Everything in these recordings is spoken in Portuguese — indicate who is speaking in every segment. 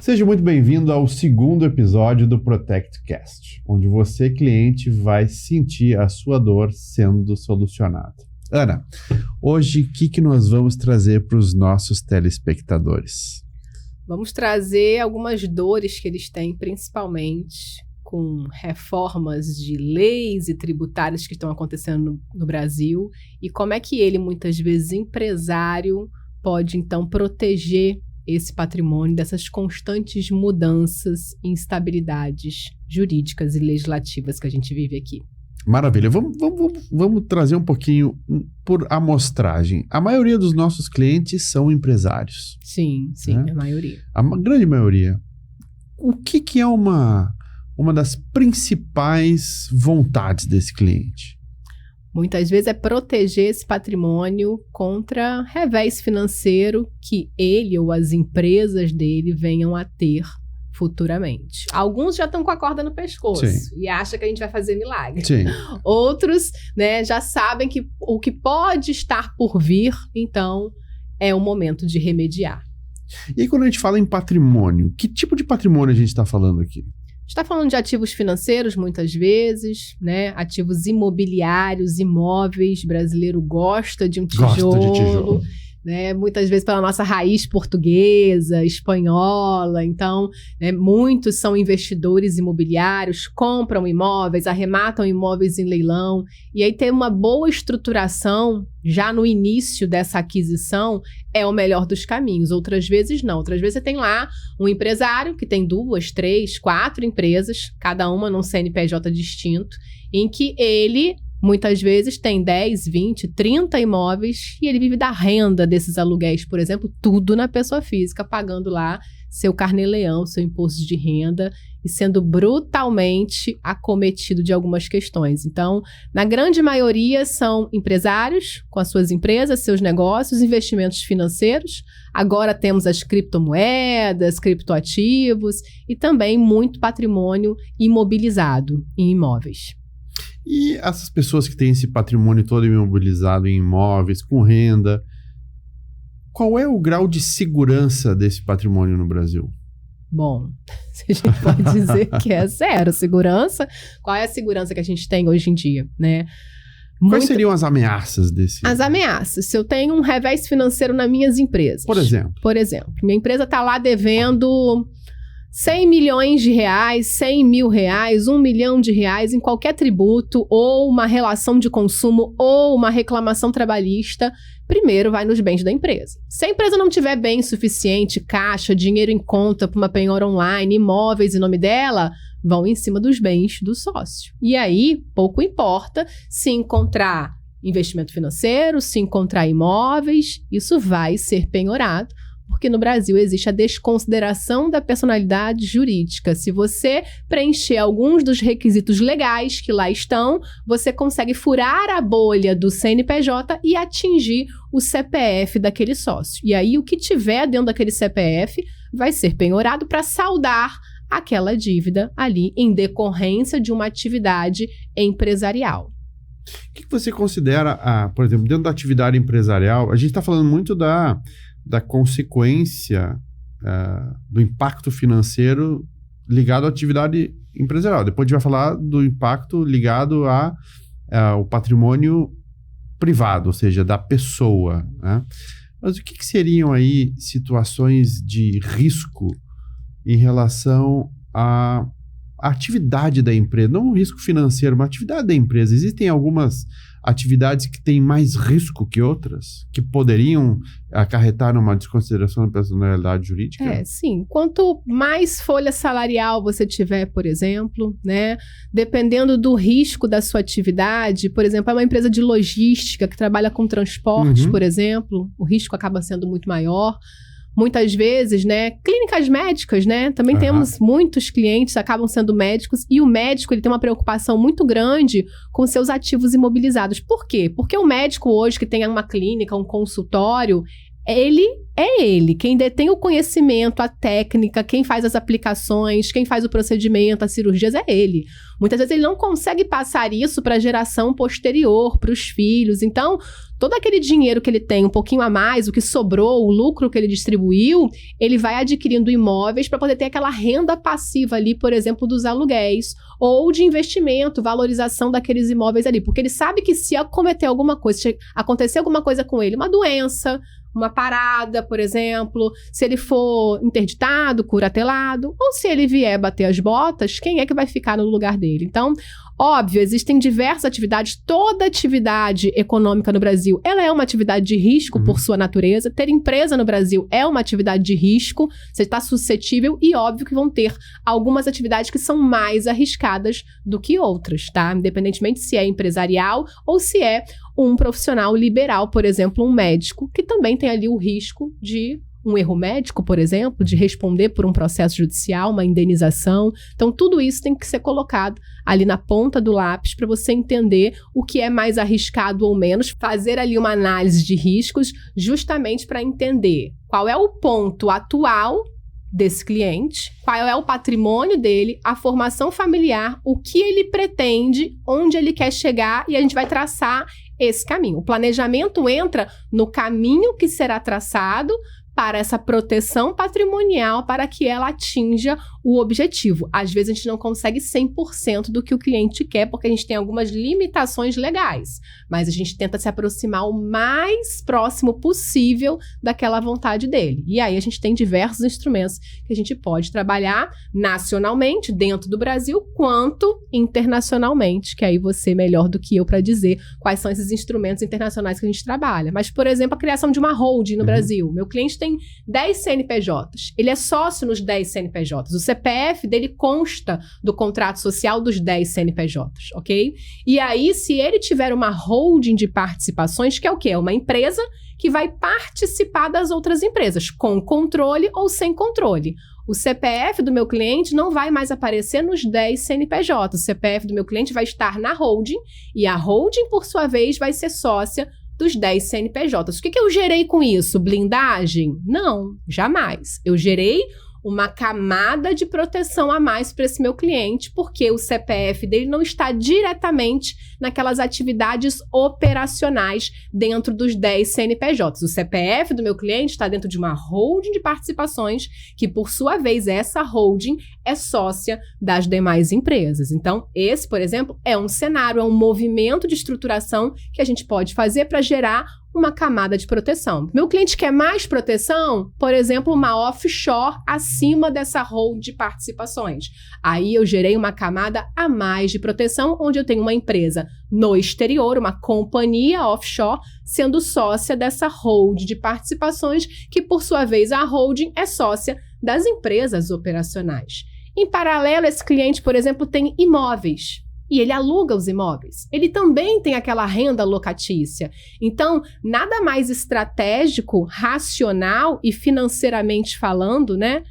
Speaker 1: Seja muito bem-vindo ao segundo episódio do ProtectCast, onde você, cliente, vai sentir a sua dor sendo solucionada. Ana, hoje o que nós vamos trazer para os nossos telespectadores?
Speaker 2: Vamos trazer algumas dores que eles têm, principalmente com reformas de leis e tributárias que estão acontecendo no Brasil, e como é que ele, muitas vezes, empresário, pode, então, proteger esse patrimônio dessas constantes mudanças e instabilidades jurídicas e legislativas que a gente vive aqui.
Speaker 1: Maravilha. Vamos trazer um pouquinho por amostragem. A maioria dos nossos clientes são empresários.
Speaker 2: Sim, né? A maioria.
Speaker 1: A grande maioria. O que é uma das principais vontades desse cliente?
Speaker 2: Muitas vezes é proteger esse patrimônio contra revés financeiro que ele ou as empresas dele venham a ter futuramente. Alguns já estão com a corda no pescoço. Sim. E acham que a gente vai fazer milagre.
Speaker 1: Sim.
Speaker 2: Outros, né, já sabem que o que pode estar por vir, então é o momento de remediar.
Speaker 1: E aí, quando a gente fala em patrimônio, que tipo de patrimônio a gente está falando aqui?
Speaker 2: Está falando de ativos financeiros, muitas vezes, né? Ativos imobiliários, imóveis. O brasileiro gosta de um tijolo.
Speaker 1: Gosta de tijolo.
Speaker 2: Né? Muitas vezes pela nossa raiz portuguesa, espanhola. Então, né, muitos são investidores imobiliários, compram imóveis, arrematam imóveis em leilão. E aí ter uma boa estruturação já no início dessa aquisição é o melhor dos caminhos. Outras vezes não. Outras vezes você tem lá um empresário que tem 2, 3, 4 empresas, cada uma num CNPJ distinto, em que ele muitas vezes tem 10, 20, 30 imóveis e ele vive da renda desses aluguéis, por exemplo, tudo na pessoa física, pagando lá seu carnê-leão, seu imposto de renda e sendo brutalmente acometido de algumas questões. Então, na grande maioria são empresários com as suas empresas, seus negócios, investimentos financeiros. Agora temos as criptomoedas, criptoativos e também muito patrimônio imobilizado em imóveis.
Speaker 1: E essas pessoas que têm esse patrimônio todo imobilizado em imóveis, com renda, qual é o grau de segurança desse patrimônio no Brasil?
Speaker 2: Bom, a gente pode dizer que é zero segurança. Qual é a segurança que a gente tem hoje em dia, né?
Speaker 1: Quais seriam as ameaças desse?
Speaker 2: As ameaças. Se eu tenho um revés financeiro nas minhas empresas.
Speaker 1: Por exemplo?
Speaker 2: Por exemplo, minha empresa está lá devendo 100 milhões de reais, 100 mil reais, 1 milhão de reais em qualquer tributo, ou uma relação de consumo, ou uma reclamação trabalhista, primeiro vai nos bens da empresa. Se a empresa não tiver bem suficiente, caixa, dinheiro em conta para uma penhora online, imóveis em nome dela, vão em cima dos bens do sócio. E aí, pouco importa se encontrar investimento financeiro, se encontrar imóveis, isso vai ser penhorado. Porque no Brasil existe a desconsideração da personalidade jurídica. Se você preencher alguns dos requisitos legais que lá estão, você consegue furar a bolha do CNPJ e atingir o CPF daquele sócio. E aí o que tiver dentro daquele CPF vai ser penhorado para saldar aquela dívida ali em decorrência de uma atividade empresarial.
Speaker 1: O que você considera, por exemplo, dentro da atividade empresarial, a gente está falando muito da consequência do impacto financeiro ligado à atividade empresarial. Depois a gente vai falar do impacto ligado ao patrimônio privado, ou seja, da pessoa, né? Mas o que seriam aí situações de risco em relação à atividade da empresa? Não o risco financeiro, mas a atividade da empresa. Existem algumas atividades que têm mais risco que outras, que poderiam acarretar numa desconsideração da personalidade jurídica?
Speaker 2: Sim. Quanto mais folha salarial você tiver, por exemplo, né, dependendo do risco da sua atividade, por exemplo, é uma empresa de logística que trabalha com transportes, por exemplo, o risco acaba sendo muito maior. Muitas vezes, né, clínicas médicas, né, também temos muitos clientes que acabam sendo médicos e o médico ele tem uma preocupação muito grande com seus ativos imobilizados. Por quê? Porque o médico hoje que tem uma clínica, um consultório, ele é ele. Quem detém o conhecimento, a técnica, quem faz as aplicações, quem faz o procedimento, as cirurgias, é ele. Muitas vezes ele não consegue passar isso para a geração posterior, para os filhos. Então, todo aquele dinheiro que ele tem, um pouquinho a mais, o que sobrou, o lucro que ele distribuiu, ele vai adquirindo imóveis para poder ter aquela renda passiva ali, por exemplo, dos aluguéis, ou de investimento, valorização daqueles imóveis ali. Porque ele sabe que se acometer alguma coisa, se acontecer alguma coisa com ele, uma doença, uma parada, por exemplo, se ele for interditado, curatelado, ou se ele vier bater as botas, quem é que vai ficar no lugar dele? Então, óbvio, existem diversas atividades, toda atividade econômica no Brasil, ela é uma atividade de risco por sua natureza. Ter empresa no Brasil é uma atividade de risco, você está suscetível e óbvio que vão ter algumas atividades que são mais arriscadas do que outras, tá? Independentemente se é empresarial ou se é um profissional liberal, por exemplo, um médico, que também tem ali o risco de um erro médico, por exemplo, de responder por um processo judicial, uma indenização. Então, tudo isso tem que ser colocado ali na ponta do lápis para você entender o que é mais arriscado ou menos, fazer ali uma análise de riscos justamente para entender qual é o ponto atual desse cliente, qual é o patrimônio dele, a formação familiar, o que ele pretende, onde ele quer chegar, e a gente vai traçar esse caminho. O planejamento entra no caminho que será traçado para essa proteção patrimonial, para que ela atinja o objetivo. Às vezes a gente não consegue 100% do que o cliente quer, porque a gente tem algumas limitações legais, mas a gente tenta se aproximar o mais próximo possível daquela vontade dele. E aí a gente tem diversos instrumentos que a gente pode trabalhar nacionalmente, dentro do Brasil, quanto internacionalmente, que aí você é melhor do que eu para dizer quais são esses instrumentos internacionais que a gente trabalha. Mas, por exemplo, a criação de uma holding no Brasil. Meu cliente tem 10 CNPJs. Ele é sócio nos 10 CNPJs. O CPF dele consta do contrato social dos 10 CNPJs, ok? E aí, se ele tiver uma holding de participações, que é o quê? É uma empresa que vai participar das outras empresas, com controle ou sem controle. O CPF do meu cliente não vai mais aparecer nos 10 CNPJs. O CPF do meu cliente vai estar na holding e a holding, por sua vez, vai ser sócia dos 10 CNPJs. O que eu gerei com isso? Blindagem? Não, jamais. Eu gerei uma camada de proteção a mais para esse meu cliente, porque o CPF dele não está diretamente naquelas atividades operacionais dentro dos 10 CNPJs. O CPF do meu cliente está dentro de uma holding de participações, que por sua vez essa holding é sócia das demais empresas. Então, esse, por exemplo, é um cenário, é um movimento de estruturação que a gente pode fazer para gerar uma camada de proteção. Meu cliente quer mais proteção, por exemplo, uma offshore acima dessa holding de participações. Aí eu gerei uma camada a mais de proteção, onde eu tenho uma empresa no exterior, uma companhia offshore, sendo sócia dessa holding de participações, que por sua vez a holding é sócia das empresas operacionais. Em paralelo, esse cliente, por exemplo, tem imóveis. E ele aluga os imóveis. Ele também tem aquela renda locatícia. Então, nada mais estratégico, racional e financeiramente falando, né?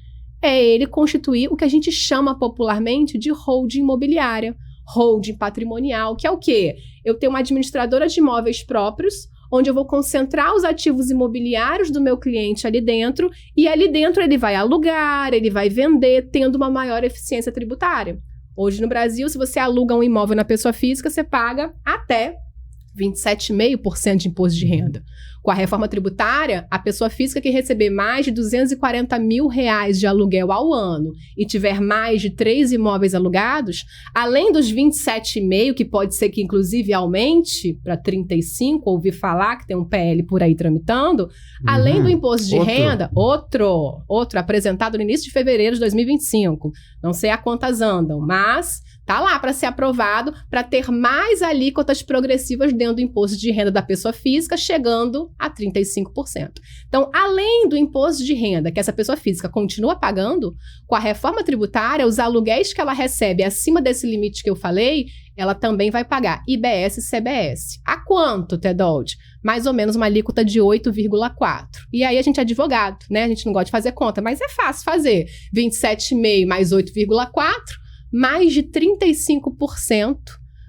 Speaker 2: É ele constituir o que a gente chama popularmente de holding imobiliária, holding patrimonial, que é o quê? Eu tenho uma administradora de imóveis próprios, onde eu vou concentrar os ativos imobiliários do meu cliente ali dentro, e ali dentro ele vai alugar, ele vai vender, tendo uma maior eficiência tributária. Hoje no Brasil, se você aluga um imóvel na pessoa física, você paga até 27,5% de imposto de renda. Com a reforma tributária, a pessoa física que receber mais de R$240 mil de aluguel ao ano e tiver mais de 3 imóveis alugados, além dos 27,5%, que pode ser que inclusive aumente para 35%, ouvi falar que tem um PL por aí tramitando, além do imposto de renda, outro apresentado no início de fevereiro de 2025. Não sei a quantas andam, mas tá lá para ser aprovado, para ter mais alíquotas progressivas dentro do imposto de renda da pessoa física, chegando a 35%. Então, além do imposto de renda que essa pessoa física continua pagando, com a reforma tributária, os aluguéis que ela recebe acima desse limite que eu falei, ela também vai pagar IBS e CBS. A quanto, Tedold? Mais ou menos uma alíquota de 8,4%. E aí a gente é advogado, né? A gente não gosta de fazer conta, mas é fácil fazer. 27,5% mais 8,4%, mais de 35%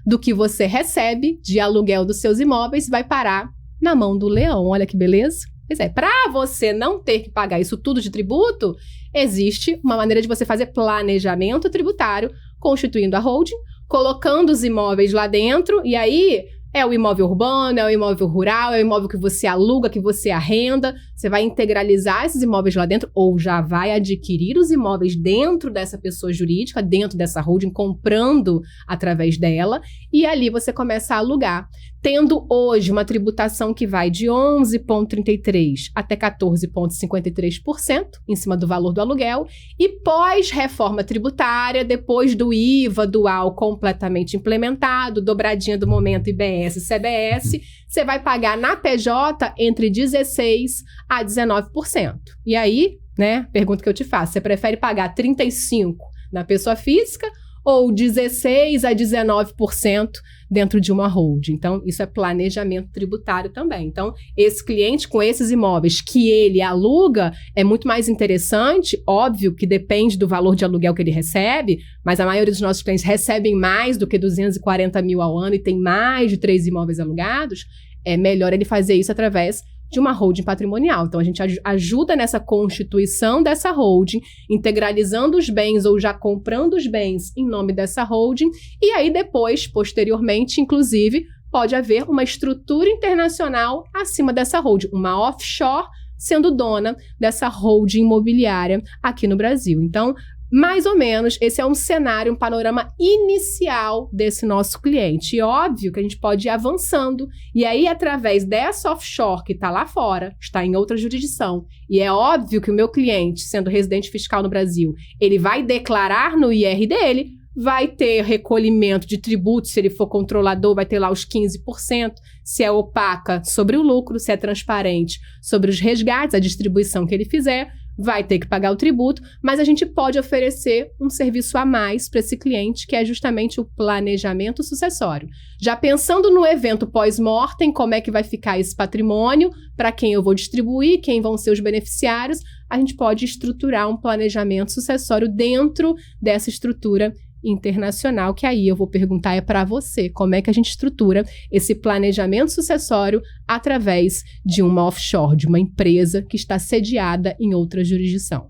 Speaker 2: do que você recebe de aluguel dos seus imóveis vai parar na mão do leão. Olha que beleza. Pois é, para você não ter que pagar isso tudo de tributo, existe uma maneira de você fazer planejamento tributário, constituindo a holding, colocando os imóveis lá dentro, e aí é o imóvel urbano, é o imóvel rural, é o imóvel que você aluga, que você arrenda. Você vai integralizar esses imóveis lá dentro ou já vai adquirir os imóveis dentro dessa pessoa jurídica, dentro dessa holding, comprando através dela. E ali você começa a alugar. Tendo hoje uma tributação que vai de 11,33% até 14,53% em cima do valor do aluguel. E pós-reforma tributária, depois do IVA dual completamente implementado, dobradinha do momento IBS e CBS, você vai pagar na PJ entre 16% a 19%. E aí, né, pergunta que eu te faço, você prefere pagar 35% na pessoa física ou 16% a 19% dentro de uma holding? Então, isso é planejamento tributário também. Então, esse cliente com esses imóveis que ele aluga é muito mais interessante, óbvio que depende do valor de aluguel que ele recebe, mas a maioria dos nossos clientes recebem mais do que 240 mil ao ano e tem mais de 3 imóveis alugados, é melhor ele fazer isso através de uma holding patrimonial. Então, a gente ajuda nessa constituição dessa holding, integralizando os bens ou já comprando os bens em nome dessa holding, e aí depois, posteriormente, inclusive, pode haver uma estrutura internacional acima dessa holding, uma offshore sendo dona dessa holding imobiliária aqui no Brasil. Então, mais ou menos, esse é um cenário, um panorama inicial desse nosso cliente. E óbvio que a gente pode ir avançando. E aí, através dessa offshore que está lá fora, está em outra jurisdição, e é óbvio que o meu cliente, sendo residente fiscal no Brasil, ele vai declarar no IR dele, vai ter recolhimento de tributos, se ele for controlador, vai ter lá os 15%, se é opaca sobre o lucro, se é transparente sobre os resgates, a distribuição que ele fizer, vai ter que pagar o tributo, mas a gente pode oferecer um serviço a mais para esse cliente, que é justamente o planejamento sucessório. Já pensando no evento pós-mortem, como é que vai ficar esse patrimônio, para quem eu vou distribuir, quem vão ser os beneficiários, a gente pode estruturar um planejamento sucessório dentro dessa estrutura internacional, que aí eu vou perguntar é para você, como é que a gente estrutura esse planejamento sucessório através de uma offshore, de uma empresa que está sediada em outra jurisdição.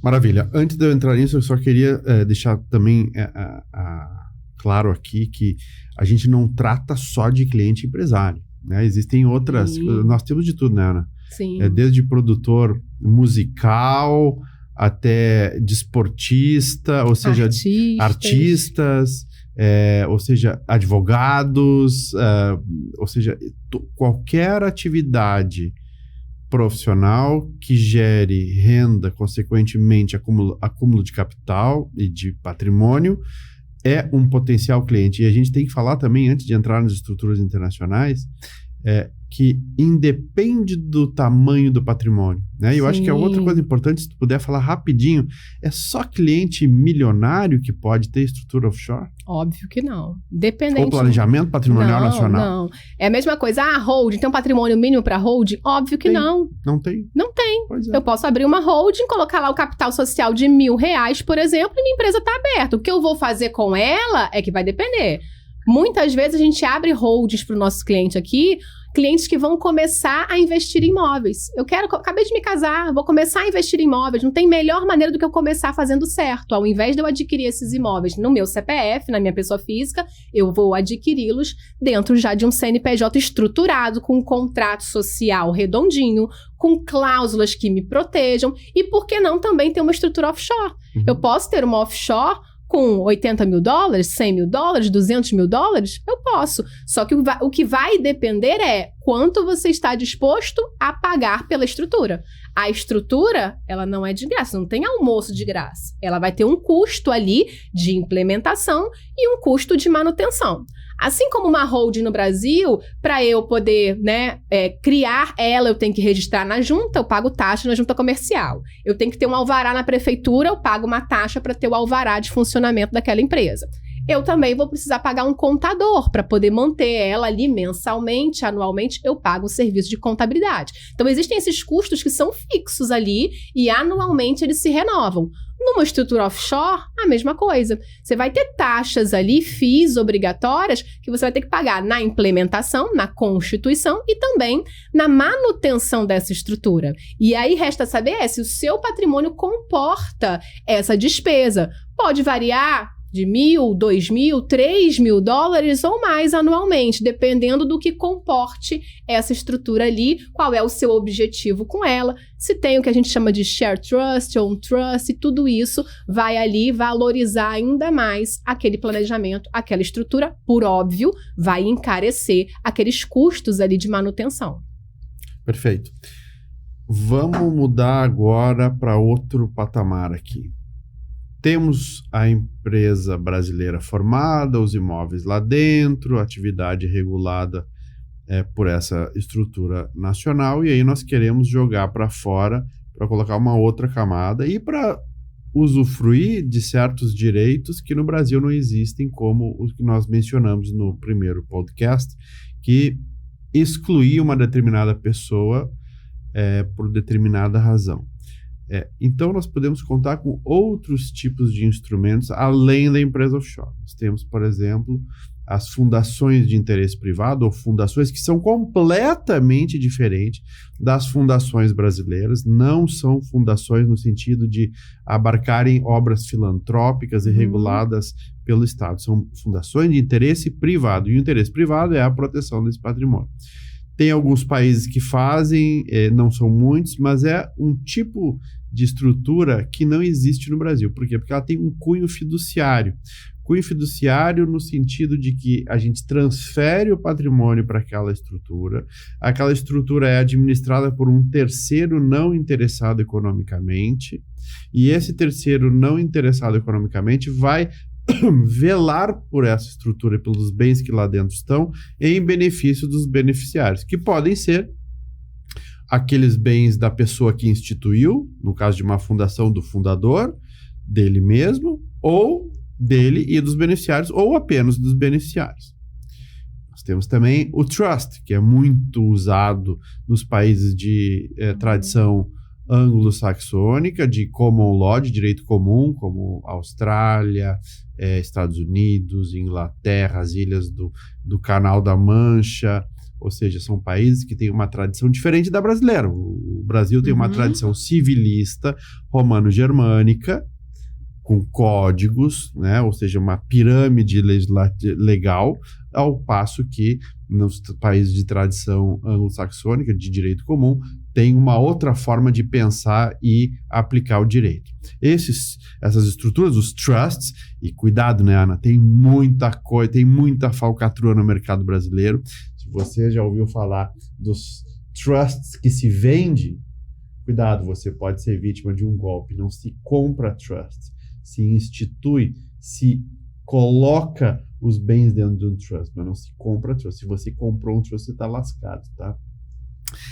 Speaker 1: Maravilha. Antes de eu entrar nisso, eu só queria deixar também claro aqui que a gente não trata só de cliente empresário, né? Existem outras, nós temos de tudo, né, Ana?
Speaker 2: Sim.
Speaker 1: Desde produtor musical até desportista, ou seja, artistas, ou seja, advogados, ou seja, qualquer atividade profissional que gere renda, consequentemente acúmulo de capital e de patrimônio, é um potencial cliente. E a gente tem que falar também, antes de entrar nas estruturas internacionais, que independe do tamanho do patrimônio, né? Eu acho que é outra coisa importante, se tu puder falar rapidinho, é só cliente milionário que pode ter estrutura offshore?
Speaker 2: Óbvio que não. Dependente.
Speaker 1: Ou planejamento patrimonial nacional?
Speaker 2: Não. É a mesma coisa. Holding, tem um patrimônio mínimo para holding? Óbvio que não.
Speaker 1: Não tem?
Speaker 2: Não tem.
Speaker 1: Pois é.
Speaker 2: Eu posso abrir uma holding, colocar lá o capital social de R$1.000, por exemplo, e minha empresa está aberta. O que eu vou fazer com ela é que vai depender. Muitas vezes a gente abre holdings para o nosso cliente aqui, clientes que vão começar a investir em imóveis. Acabei de me casar, vou começar a investir em imóveis. Não tem melhor maneira do que eu começar fazendo certo. Ao invés de eu adquirir esses imóveis no meu CPF, na minha pessoa física, eu vou adquiri-los dentro já de um CNPJ estruturado, com um contrato social redondinho, com cláusulas que me protejam. E por que não também ter uma estrutura offshore? Eu posso ter uma offshore com $80 mil, $100 mil, $200 mil? Eu posso. Só que o que vai depender é quanto você está disposto a pagar pela estrutura. A estrutura, ela não é de graça, não tem almoço de graça. Ela vai ter um custo ali de implementação e um custo de manutenção. Assim como uma holding no Brasil, para eu poder, criar ela, eu tenho que registrar na junta, eu pago taxa na junta comercial. Eu tenho que ter um alvará na prefeitura, eu pago uma taxa para ter o alvará de funcionamento daquela empresa. eu também vou precisar pagar um contador para poder manter ela ali mensalmente, anualmente, eu pago o serviço de contabilidade. Então, existem esses custos que são fixos ali e anualmente eles se renovam. Numa estrutura offshore, a mesma coisa. Você vai ter taxas ali, FIIs obrigatórias, que você vai ter que pagar na implementação, na constituição e também na manutenção dessa estrutura. E aí resta saber se o seu patrimônio comporta essa despesa. Pode variar de $1.000, $2.000, $3.000 ou mais anualmente, dependendo do que comporte essa estrutura ali, qual é o seu objetivo com ela, se tem o que a gente chama de share trust ou um trust, e tudo isso vai ali valorizar ainda mais aquele planejamento, aquela estrutura, por óbvio, vai encarecer aqueles custos ali de manutenção.
Speaker 1: Perfeito. Vamos mudar agora para outro patamar aqui. Temos a empresa brasileira formada, os imóveis lá dentro, atividade regulada por essa estrutura nacional, e aí nós queremos jogar para fora para colocar uma outra camada e para usufruir de certos direitos que no Brasil não existem, como os que nós mencionamos no primeiro podcast, que excluir uma determinada pessoa por determinada razão. Então, nós podemos contar com outros tipos de instrumentos além da empresa offshore. Nós temos, por exemplo, as fundações de interesse privado, ou fundações que são completamente diferentes das fundações brasileiras. Não são fundações no sentido de abarcarem obras filantrópicas e reguladas pelo Estado. São fundações de interesse privado. E o interesse privado é a proteção desse patrimônio. Tem alguns países que fazem, não são muitos, mas é um tipo de estrutura que não existe no Brasil. Por quê? Porque ela tem um cunho fiduciário. Cunho fiduciário no sentido de que a gente transfere o patrimônio para aquela estrutura é administrada por um terceiro não interessado economicamente, e esse terceiro não interessado economicamente vai velar por essa estrutura e pelos bens que lá dentro estão em benefício dos beneficiários, que podem ser aqueles bens da pessoa que instituiu, no caso de uma fundação, do fundador, dele mesmo, ou dele e dos beneficiários, ou apenas dos beneficiários. Nós temos também o trust, que é muito usado nos países de tradição anglo-saxônica, de common law, de direito comum, como Austrália, Estados Unidos, Inglaterra, as ilhas do Canal da Mancha, ou seja, são países que têm uma tradição diferente da brasileira. O Brasil tem uma tradição civilista, romano-germânica, com códigos, né? Ou seja, uma pirâmide legal, ao passo que nos países de tradição anglo-saxônica, de direito comum, tem uma outra forma de pensar e aplicar o direito. Essas estruturas, os trusts, e cuidado, né, Ana, tem muita coisa, tem muita falcatrua no mercado brasileiro. Se você já ouviu falar dos trusts que se vende, cuidado, você pode ser vítima de um golpe. Não se compra trust, se institui, se coloca os bens dentro de um trust, mas não se compra trust. Se você comprou um trust, você está lascado, tá?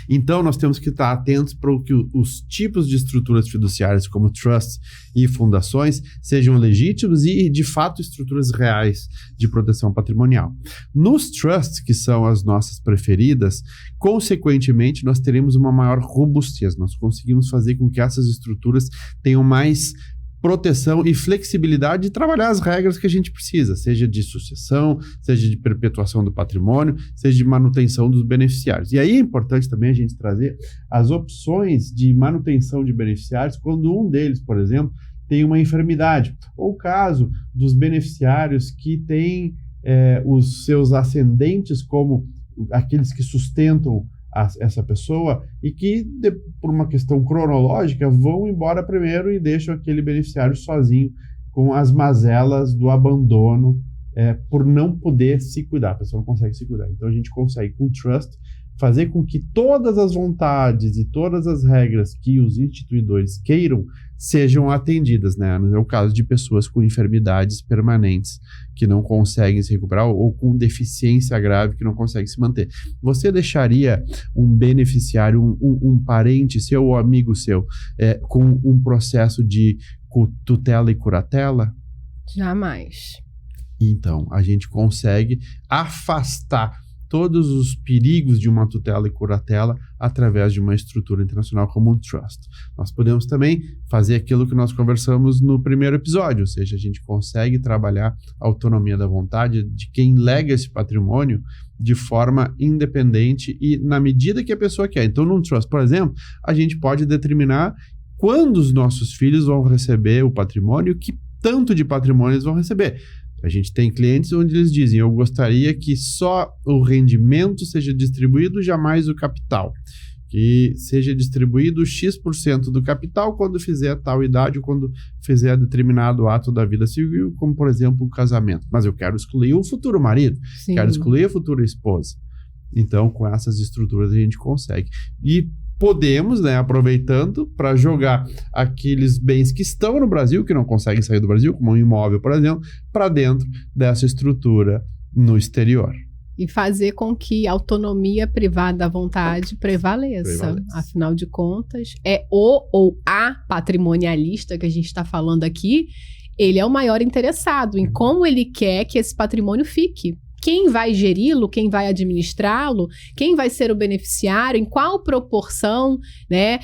Speaker 1: Então, nós temos que estar atentos para que os tipos de estruturas fiduciárias, como trusts e fundações, sejam legítimos e, de fato, estruturas reais de proteção patrimonial. Nos trusts, que são as nossas preferidas, consequentemente, nós teremos uma maior robustez. Nós conseguimos fazer com que essas estruturas tenham mais proteção e flexibilidade de trabalhar as regras que a gente precisa, seja de sucessão, seja de perpetuação do patrimônio, seja de manutenção dos beneficiários. E aí é importante também a gente trazer as opções de manutenção de beneficiários quando um deles, por exemplo, tem uma enfermidade, ou o caso dos beneficiários que têm os seus ascendentes como aqueles que sustentam essa pessoa e que, por uma questão cronológica, vão embora primeiro e deixam aquele beneficiário sozinho com as mazelas do abandono por não poder se cuidar. A pessoa não consegue se cuidar. Então, a gente consegue, com o trust, fazer com que todas as vontades e todas as regras que os instituidores queiram sejam atendidas, né? No meu caso de pessoas com enfermidades permanentes que não conseguem se recuperar ou com deficiência grave que não conseguem se manter. Você deixaria um beneficiário, um parente seu ou amigo seu com um processo de tutela e curatela?
Speaker 2: Jamais.
Speaker 1: Então, a gente consegue afastar todos os perigos de uma tutela e curatela através de uma estrutura internacional como um trust. Nós podemos também fazer aquilo que nós conversamos no primeiro episódio, ou seja, a gente consegue trabalhar a autonomia da vontade de quem lega esse patrimônio de forma independente e na medida que a pessoa quer. Então, num trust, por exemplo, a gente pode determinar quando os nossos filhos vão receber o patrimônio, que tanto de patrimônio eles vão receber. A gente tem clientes onde eles dizem, eu gostaria que só o rendimento seja distribuído, jamais o capital. Que seja distribuído X% do capital quando fizer tal idade ou quando fizer determinado ato da vida civil, como, por exemplo, o casamento. Mas eu quero excluir o futuro marido,
Speaker 2: Sim.
Speaker 1: Quero excluir a futura esposa. Então, com essas estruturas a gente consegue. E podemos, né, aproveitando para jogar aqueles bens que estão no Brasil, que não conseguem sair do Brasil, como um imóvel, por exemplo, para dentro dessa estrutura no exterior.
Speaker 2: E fazer com que a autonomia privada à vontade prevaleça. Afinal de contas, é o ou a patrimonialista que a gente está falando aqui, ele é o maior interessado em como ele quer que esse patrimônio fique. Quem vai geri-lo, quem vai administrá-lo, quem vai ser o beneficiário, em qual proporção, né?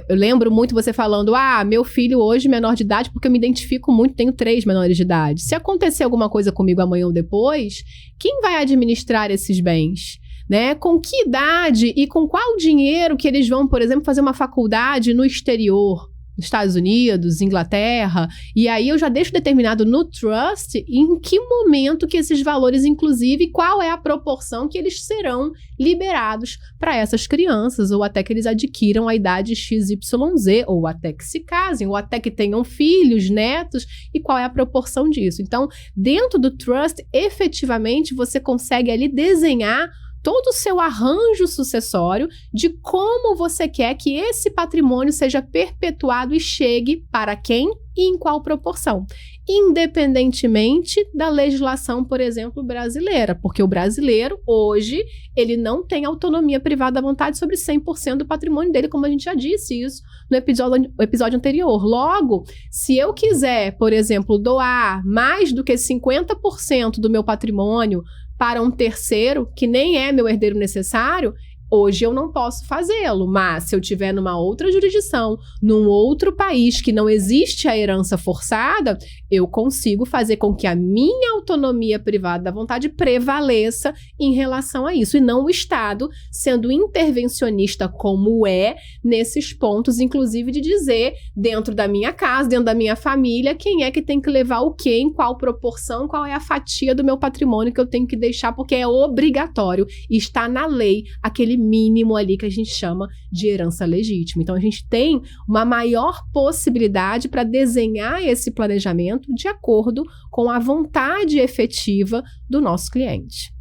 Speaker 2: Eu lembro muito você falando, meu filho hoje menor de idade, porque eu me identifico muito, tenho 3 menores de idade. Se acontecer alguma coisa comigo amanhã ou depois, quem vai administrar esses bens? Né? Com que idade e com qual dinheiro que eles vão, por exemplo, fazer uma faculdade no exterior? Estados Unidos, Inglaterra, e aí eu já deixo determinado no trust em que momento que esses valores, inclusive, qual é a proporção que eles serão liberados para essas crianças, ou até que eles adquiram a idade XYZ, ou até que se casem, ou até que tenham filhos, netos, e qual é a proporção disso. Então, dentro do trust, efetivamente, você consegue ali desenhar todo o seu arranjo sucessório de como você quer que esse patrimônio seja perpetuado e chegue para quem e em qual proporção, independentemente da legislação, por exemplo, brasileira, porque o brasileiro, hoje, ele não tem autonomia privada à vontade sobre 100% do patrimônio dele, como a gente já disse isso no episódio anterior. Logo, se eu quiser, por exemplo, doar mais do que 50% do meu patrimônio para um terceiro, que nem é meu herdeiro necessário, hoje eu não posso fazê-lo, mas se eu estiver numa outra jurisdição, num outro país que não existe a herança forçada, eu consigo fazer com que a minha autonomia privada da vontade prevaleça em relação a isso, e não o Estado sendo intervencionista como é nesses pontos, inclusive de dizer dentro da minha casa, dentro da minha família, quem é que tem que levar o quê, em qual proporção, qual é a fatia do meu patrimônio que eu tenho que deixar, porque é obrigatório e está na lei aquele mínimo ali que a gente chama de herança legítima. Então, a gente tem uma maior possibilidade para desenhar esse planejamento de acordo com a vontade efetiva do nosso cliente.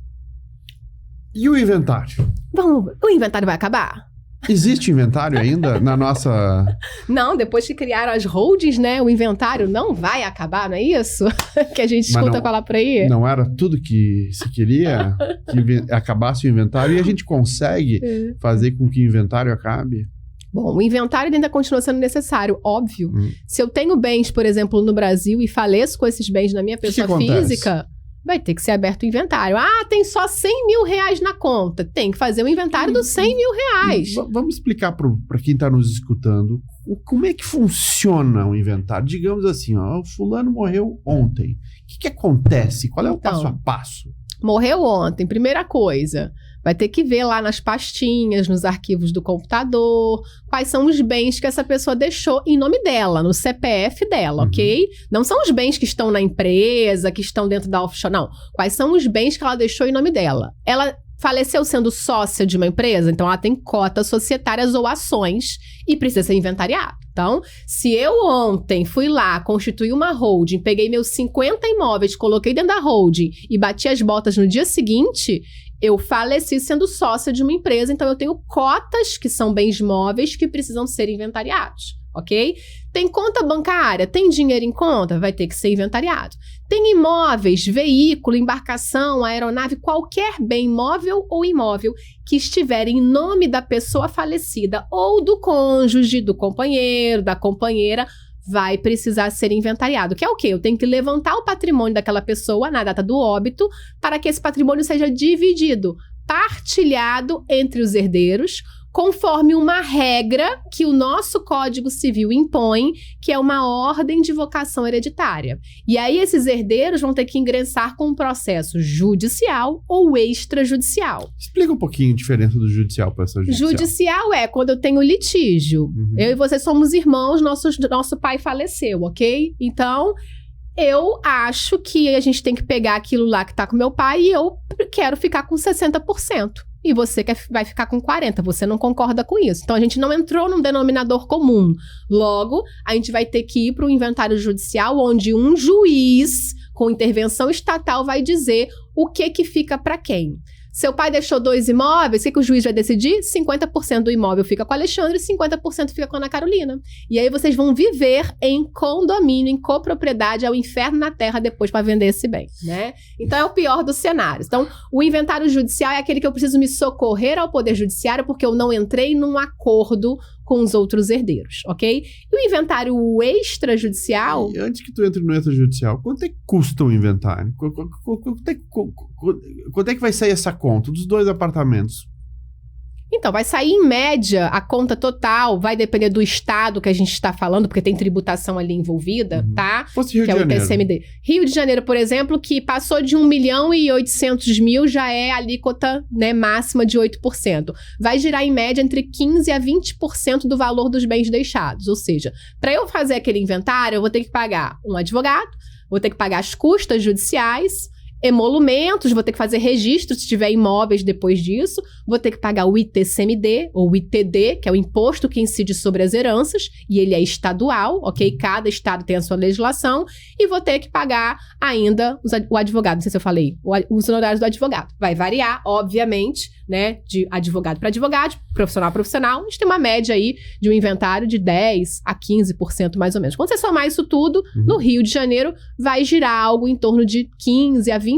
Speaker 1: E o inventário?
Speaker 2: O inventário vai acabar?
Speaker 1: Existe inventário ainda na nossa...
Speaker 2: Não, depois que criaram as holdings, né? O inventário não vai acabar, não é isso? Que a gente escuta falar por aí.
Speaker 1: Não era tudo que se queria que acabasse o inventário, e a gente consegue fazer com que o inventário acabe?
Speaker 2: Bom, o inventário ainda continua sendo necessário, óbvio. Se eu tenho bens, por exemplo, no Brasil e faleço com esses bens na minha pessoa física... Vai ter que ser aberto o inventário. Tem só 100 mil reais na conta. Tem que fazer o inventário dos 100 mil reais.
Speaker 1: Vamos explicar para quem está nos escutando como é que funciona o inventário. Digamos assim, o fulano morreu ontem. O que acontece? Qual é o passo a passo?
Speaker 2: Morreu ontem, primeira coisa... Vai ter que ver lá nas pastinhas, nos arquivos do computador, quais são os bens que essa pessoa deixou em nome dela, no CPF dela, ok? Não são os bens que estão na empresa, que estão dentro da offshore, não. Quais são os bens que ela deixou em nome dela? Ela faleceu sendo sócia de uma empresa, então ela tem cotas societárias ou ações e precisa ser inventariado. Então, se eu ontem fui lá, constituí uma holding, peguei meus 50 imóveis, coloquei dentro da holding e bati as botas no dia seguinte... Eu faleci sendo sócia de uma empresa, então eu tenho cotas, que são bens móveis, que precisam ser inventariados, ok? Tem conta bancária, tem dinheiro em conta, vai ter que ser inventariado. Tem imóveis, veículo, embarcação, aeronave, qualquer bem móvel ou imóvel que estiver em nome da pessoa falecida ou do cônjuge, do companheiro, da companheira, vai precisar ser inventariado. Que é o quê? Eu tenho que levantar o patrimônio daquela pessoa na data do óbito para que esse patrimônio seja dividido, partilhado entre os herdeiros, conforme uma regra que o nosso Código Civil impõe, que é uma ordem de vocação hereditária. E aí esses herdeiros vão ter que ingressar com um processo judicial ou extrajudicial.
Speaker 1: Explica um pouquinho a diferença do judicial para essa judicial.
Speaker 2: Judicial é quando eu tenho litígio. Eu e você somos irmãos, nosso pai faleceu, ok? Então, eu acho que a gente tem que pegar aquilo lá que tá com meu pai e eu quero ficar com 60%. E você vai ficar com 40%, você não concorda com isso. Então, a gente não entrou num denominador comum. Logo, a gente vai ter que ir para o inventário judicial, onde um juiz, com intervenção estatal, vai dizer o que fica para quem. Seu pai deixou 2 imóveis, o que o juiz vai decidir? 50% do imóvel fica com o Alexandre e 50% fica com a Ana Carolina. E aí vocês vão viver em condomínio, em copropriedade, ao inferno na terra depois para vender esse bem, né? Então é o pior dos cenários. Então o inventário judicial é aquele que eu preciso me socorrer ao poder judiciário porque eu não entrei num acordo com os outros herdeiros, ok? E o inventário extrajudicial...
Speaker 1: E antes que tu entre no extrajudicial, quanto é que custa o inventário? Quanto é que vai sair essa conta dos 2 apartamentos?
Speaker 2: Então, vai sair em média, a conta total vai depender do estado que a gente está falando, porque tem tributação ali envolvida, tá?
Speaker 1: Fosse Rio
Speaker 2: que
Speaker 1: de
Speaker 2: é
Speaker 1: Janeiro.
Speaker 2: o TCMD. Rio de Janeiro, por exemplo, que passou de 1.800.000 já é a alíquota, né, máxima de 8%. Vai girar em média entre 15% a 20% do valor dos bens deixados. Ou seja, para eu fazer aquele inventário, eu vou ter que pagar um advogado, vou ter que pagar as custas judiciais, emolumentos, vou ter que fazer registro se tiver imóveis depois disso, vou ter que pagar o ITCMD, ou o ITD, que é o imposto que incide sobre as heranças, e ele é estadual, ok? Cada estado tem a sua legislação, e vou ter que pagar ainda o advogado, não sei se eu falei, os honorários do advogado. Vai variar, obviamente, né, de advogado para advogado, profissional a profissional, a gente tem uma média aí de um inventário de 10% a 15% mais ou menos. Quando você somar isso tudo, no Rio de Janeiro, vai girar algo em torno de 15% a 20%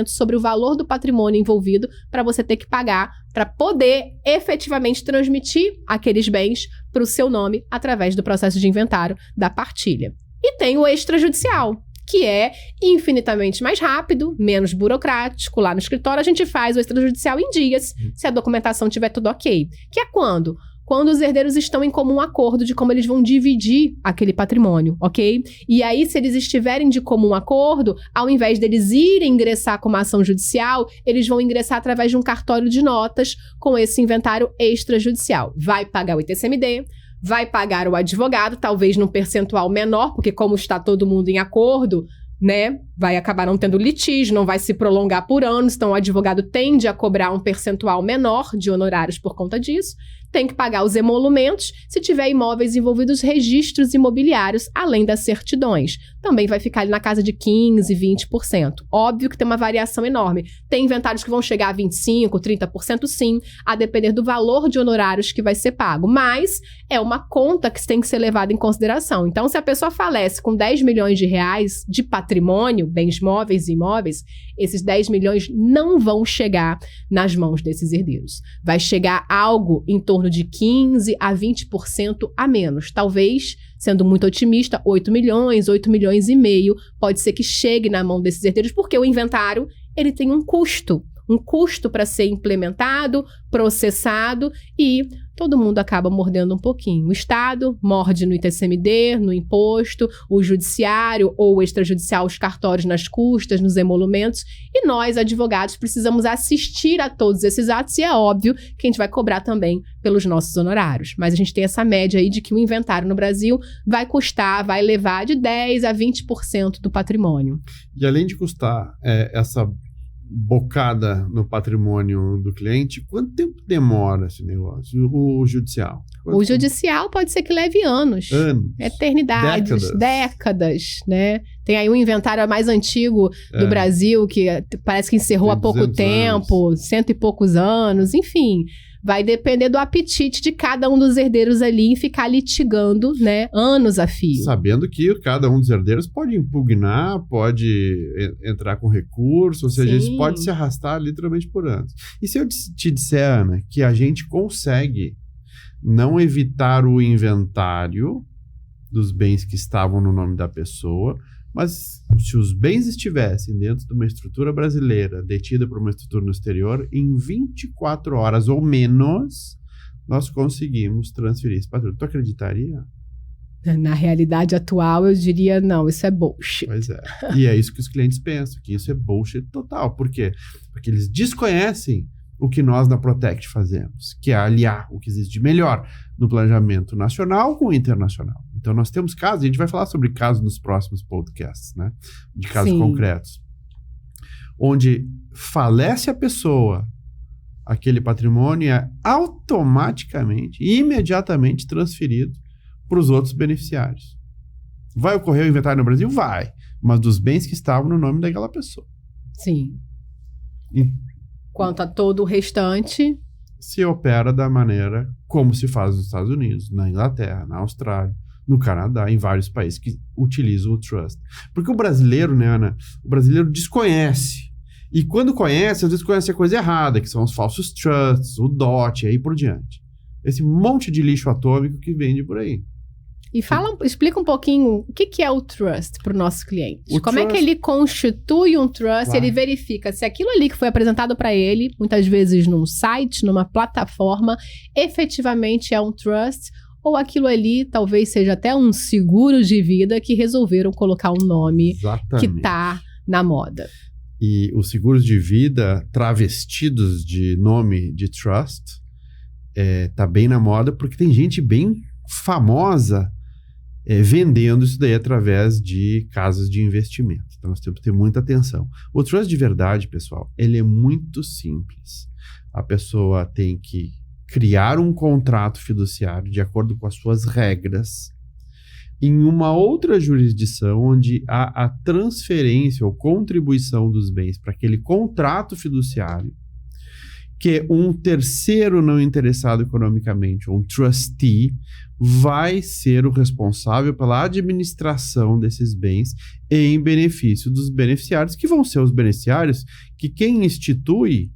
Speaker 2: sobre o valor do patrimônio envolvido para você ter que pagar para poder efetivamente transmitir aqueles bens para o seu nome através do processo de inventário da partilha. E tem o extrajudicial, que é infinitamente mais rápido, menos burocrático. Lá no escritório a gente faz o extrajudicial em dias, se a documentação tiver tudo ok. Que é quando? Quando os herdeiros estão em comum acordo de como eles vão dividir aquele patrimônio, ok? E aí, se eles estiverem de comum acordo, ao invés deles irem ingressar com uma ação judicial, eles vão ingressar através de um cartório de notas com esse inventário extrajudicial. Vai pagar o ITCMD, vai pagar o advogado, talvez num percentual menor, porque como está todo mundo em acordo, né, vai acabar não tendo litígio, não vai se prolongar por anos, então o advogado tende a cobrar um percentual menor de honorários por conta disso, tem que pagar os emolumentos, se tiver imóveis envolvidos registros imobiliários, além das certidões. Também vai ficar ali na casa de 15%, 20%. Óbvio que tem uma variação enorme. Tem inventários que vão chegar a 25%, 30% sim, a depender do valor de honorários que vai ser pago. Mas é uma conta que tem que ser levada em consideração. Então, se a pessoa falece com 10 milhões de reais de patrimônio, bens móveis e imóveis, esses 10 milhões não vão chegar nas mãos desses herdeiros. Vai chegar algo em torno de 15% a 20% a menos. Talvez, sendo muito otimista, 8 milhões, 8 milhões e meio, pode ser que chegue na mão desses herdeiros, porque o inventário, ele tem um custo para ser implementado, processado e todo mundo acaba mordendo um pouquinho. O Estado morde no ITCMD, no imposto, o judiciário ou o extrajudicial, os cartórios nas custas, nos emolumentos, e nós, advogados, precisamos assistir a todos esses atos e é óbvio que a gente vai cobrar também pelos nossos honorários. Mas a gente tem essa média aí de que o inventário no Brasil vai levar de 10% a 20% do patrimônio.
Speaker 1: E além de custar essa bocada no patrimônio do cliente, quanto tempo demora esse negócio? O judicial?
Speaker 2: O judicial pode ser que leve anos. Eternidades. Décadas, né? Tem aí um inventário mais antigo do Brasil, que parece que encerrou há pouco tempo, 100 e poucos anos, enfim. Vai depender do apetite de cada um dos herdeiros ali em ficar litigando, né, anos a fio.
Speaker 1: Sabendo que cada um dos herdeiros pode impugnar, pode entrar com recurso, ou seja, isso pode se arrastar literalmente por anos. E se eu te disser, Ana, que a gente consegue não evitar o inventário dos bens que estavam no nome da pessoa, mas se os bens estivessem dentro de uma estrutura brasileira, detida por uma estrutura no exterior, em 24 horas ou menos, nós conseguimos transferir esse patrimônio. Tu acreditaria?
Speaker 2: Na realidade atual, eu diria, não, isso é bullshit.
Speaker 1: Pois é. E é isso que os clientes pensam, que isso é bullshit total. Por quê? Porque eles desconhecem o que nós na Protect fazemos, que é aliar o que existe de melhor no planejamento nacional com o internacional. Então, nós temos casos, a gente vai falar sobre casos nos próximos podcasts, né? De casos concretos. Onde falece a pessoa, aquele patrimônio é automaticamente, imediatamente transferido para os outros beneficiários. Vai ocorrer o inventário no Brasil? Vai. Mas dos bens que estavam no nome daquela pessoa.
Speaker 2: Sim. Quanto a todo o restante,
Speaker 1: se opera da maneira como se faz nos Estados Unidos, na Inglaterra, na Austrália, no Canadá, em vários países que utilizam o trust. Porque o brasileiro, né, Ana? O brasileiro desconhece. E quando conhece, às vezes conhece a coisa errada, que são os falsos trusts, o DOT, e aí por diante. Esse monte de lixo atômico que vende por aí.
Speaker 2: E explica um pouquinho o que é o trust para o nosso cliente. Como é que ele constitui um trust? Ele verifica se aquilo ali que foi apresentado para ele, muitas vezes num site, numa plataforma, efetivamente é um trust, ou aquilo ali talvez seja até um seguro de vida que resolveram colocar um nome que está na moda.
Speaker 1: E os seguros de vida travestidos de nome de trust tá bem na moda, porque tem gente bem famosa vendendo isso daí através de casas de investimento. Então, nós temos que ter muita atenção. O trust de verdade, pessoal, ele é muito simples. A pessoa tem que criar um contrato fiduciário de acordo com as suas regras em uma outra jurisdição onde há a transferência ou contribuição dos bens para aquele contrato fiduciário, que um terceiro não interessado economicamente, ou um trustee, vai ser o responsável pela administração desses bens em benefício dos beneficiários, que vão ser os beneficiários que quem institui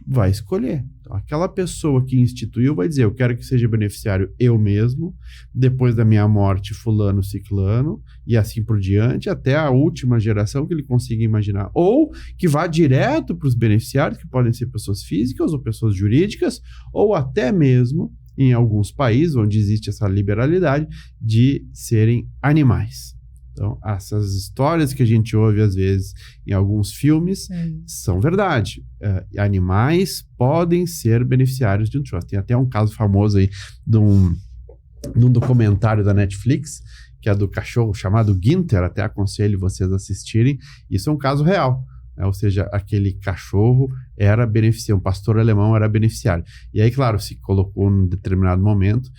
Speaker 1: vai escolher. Então, aquela pessoa que instituiu vai dizer, eu quero que seja beneficiário eu mesmo, depois da minha morte fulano, ciclano, e assim por diante, até a última geração que ele consiga imaginar. Ou que vá direto para os beneficiários, que podem ser pessoas físicas ou pessoas jurídicas, ou até mesmo, em alguns países onde existe essa liberalidade, de serem animais. Então, essas histórias que a gente ouve, às vezes, em alguns filmes, são verdade. Animais podem ser beneficiários de um trust. Tem até um caso famoso aí de um documentário da Netflix, que é do cachorro chamado Ginter, até aconselho vocês a assistirem. Isso é um caso real. Ou seja, aquele cachorro era beneficiário, um pastor alemão era beneficiário. E aí, claro, se colocou num determinado momento,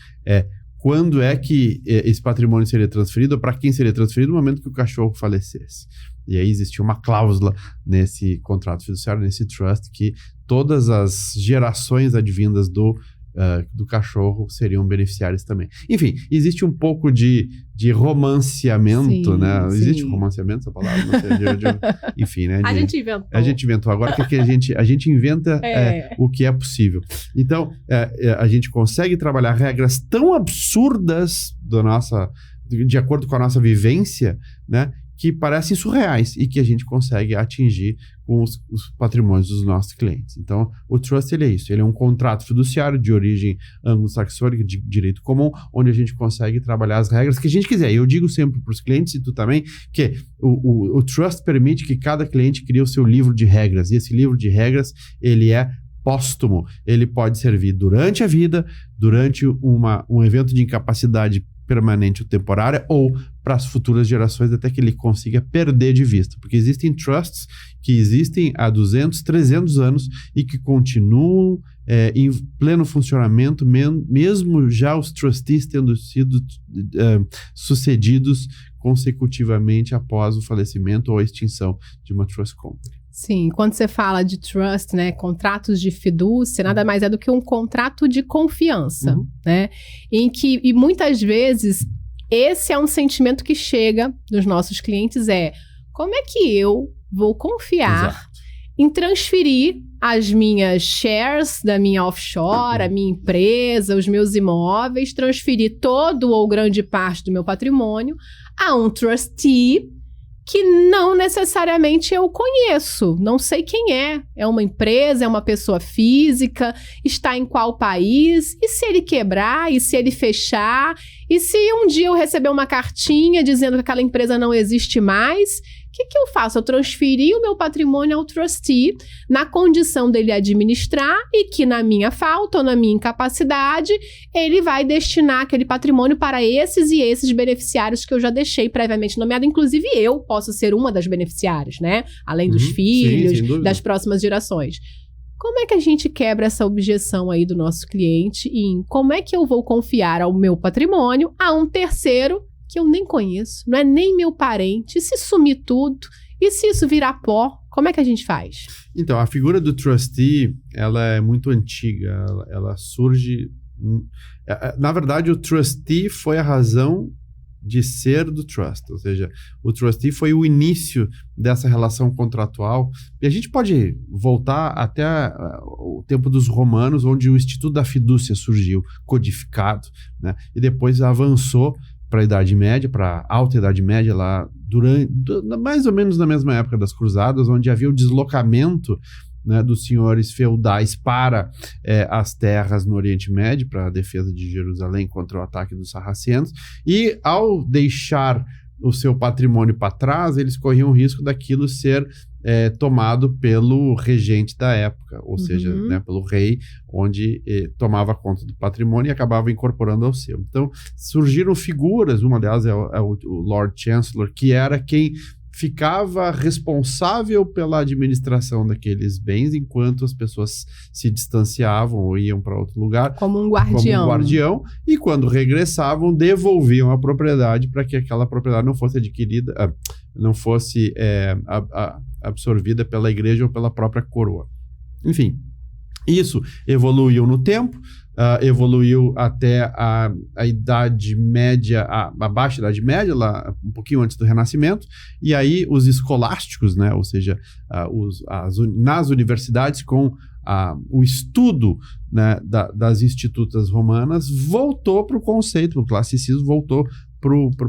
Speaker 1: quando é que esse patrimônio seria transferido, ou para quem seria transferido no momento que o cachorro falecesse. E aí existia uma cláusula nesse contrato fiduciário, nesse trust, que todas as gerações advindas do cachorro seriam beneficiários também. Enfim, existe um pouco de romanceamento, né? Existe romanceamento, essa palavra? Não sei, enfim, né?
Speaker 2: A gente inventou.
Speaker 1: A gente inventou. Agora que a gente inventa o que é possível. Então, a gente consegue trabalhar regras tão absurdas de acordo com a nossa vivência, né? Que parecem surreais e que a gente consegue atingir com os patrimônios dos nossos clientes. Então, o trust, ele é isso. Ele é um contrato fiduciário de origem anglo-saxônica, de direito comum, onde a gente consegue trabalhar as regras que a gente quiser. E eu digo sempre para os clientes, e tu também, que o trust permite que cada cliente crie o seu livro de regras. E esse livro de regras, ele é póstumo. Ele pode servir durante a vida, durante um evento de incapacidade permanente ou temporária, ou para as futuras gerações até que ele consiga perder de vista. Porque existem trusts que existem há 200, 300 anos e que continuam em pleno funcionamento, mesmo já os trustees tendo sido sucedidos consecutivamente após o falecimento ou a extinção de uma trust company.
Speaker 2: Sim, quando você fala de trust, né, contratos de fidúcia, nada mais é do que um contrato de confiança, né? E muitas vezes esse é um sentimento que chega dos nossos clientes, como é que eu vou confiar em transferir as minhas shares da minha offshore, a minha empresa, os meus imóveis, transferir todo ou grande parte do meu patrimônio a um trustee que não necessariamente eu conheço, não sei quem é uma empresa, é uma pessoa física, está em qual país, e se ele quebrar, e se ele fechar, e se um dia eu receber uma cartinha dizendo que aquela empresa não existe mais, o que eu faço? Eu transferi o meu patrimônio ao trustee na condição dele administrar e que na minha falta ou na minha incapacidade, ele vai destinar aquele patrimônio para esses e esses beneficiários que eu já deixei previamente nomeado. Inclusive eu posso ser uma das beneficiárias, né? Além dos filhos,
Speaker 1: sim,
Speaker 2: das próximas gerações. Como é que a gente quebra essa objeção aí do nosso cliente em como é que eu vou confiar ao meu patrimônio a um terceiro que eu nem conheço, não é nem meu parente, e se sumir tudo, e se isso virar pó, como é que a gente faz?
Speaker 1: Então, a figura do trustee, ela é muito antiga, ela surge... Na verdade, o trustee foi a razão de ser do trust, ou seja, o trustee foi o início dessa relação contratual, e a gente pode voltar até o tempo dos romanos, onde o Instituto da Fidúcia surgiu, codificado, né? E depois avançou para a Idade Média, para a Alta Idade Média, lá mais ou menos na mesma época das Cruzadas, onde havia o deslocamento, né, dos senhores feudais para as terras no Oriente Médio, para a defesa de Jerusalém contra o ataque dos sarracenos, e ao deixar o seu patrimônio para trás, eles corriam o risco daquilo ser tomado pelo regente da época, ou seja, né, pelo rei, onde tomava conta do patrimônio e acabava incorporando ao seu. Então, surgiram figuras, uma delas é o Lord Chancellor, que era quem ficava responsável pela administração daqueles bens enquanto as pessoas se distanciavam ou iam para outro lugar.
Speaker 2: Como um guardião.
Speaker 1: E quando regressavam, devolviam a propriedade para que aquela propriedade não fosse adquirida, não fosse absorvida pela igreja ou pela própria coroa. Enfim, isso evoluiu no tempo, evoluiu até a Idade Média, a Baixa Idade Média, lá um pouquinho antes do Renascimento, e aí os escolásticos, né, ou seja, nas universidades com o estudo, né, das institutas romanas, voltou para o conceito, o classicismo voltou